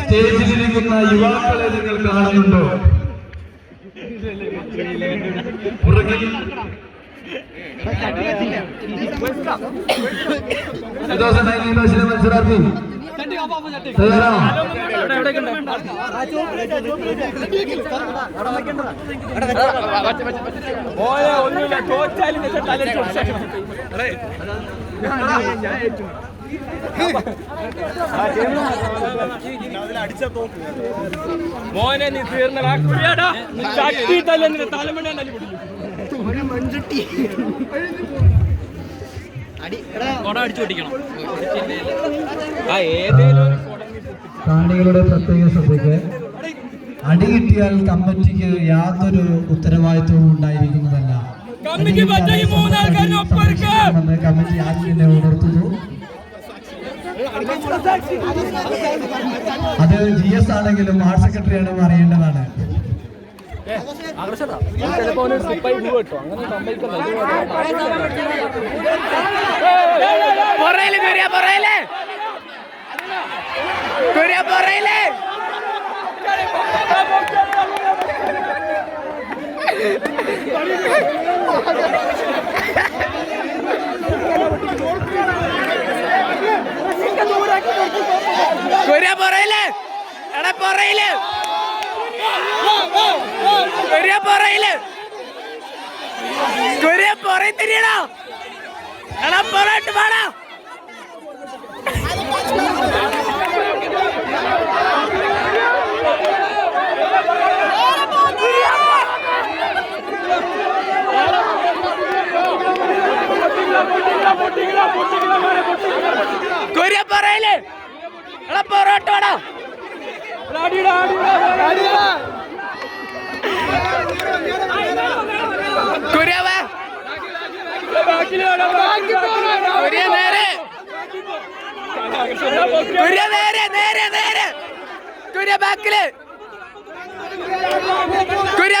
സ്റ്റേജിലിരിക്കുന്ന യുവാക്കളെ നിങ്ങൾ കാണുന്നുണ്ടോ? പുറകിൽ 2019 മത്സരാർത്ഥി മോനെ നീ തീർന്ന ചട്ടി തല്ലെ തലമണ കാണികളുടെ പ്രത്യേക ശ്രദ്ധയ്ക്ക് അടി കിട്ടിയാൽ കമ്മിറ്റിക്ക് യാതൊരു ഉത്തരവാദിത്വവും ഉണ്ടായിരിക്കുന്നതല്ല. കമ്മിറ്റി ആദ്യം തന്നെ ഉണർത്തുന്നു. അത് GS ആണെങ്കിലും ആർട്ട് സെക്രട്ടറി ആണെന്ന് അറിയേണ്ടതാണ്.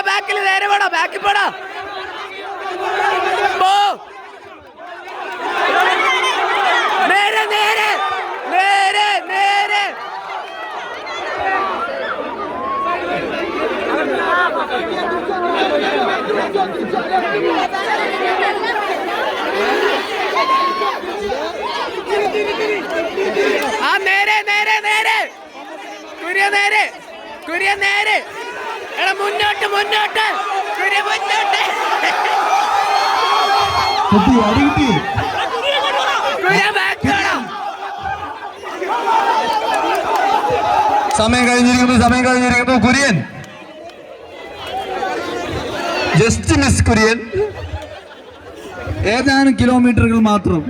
ബാക്കില് നേരെ പോടാ, ബാക്കിൽ പോടാ. നേരെ നേരെ നേരെ നേരെ ആ നേരെ നേരെ നേരെ കുര്യ നേരെ കുര്യ നേരെ. എടാ മുന്നോട്ട് മുന്നോട്ട് കുര്യ മുന്നോട്ട്. സമയം കഴിഞ്ഞിരിക്കുന്നു. Kurian just miss. കുര്യൻ ഏതാനും കിലോമീറ്ററുകൾ മാത്രം.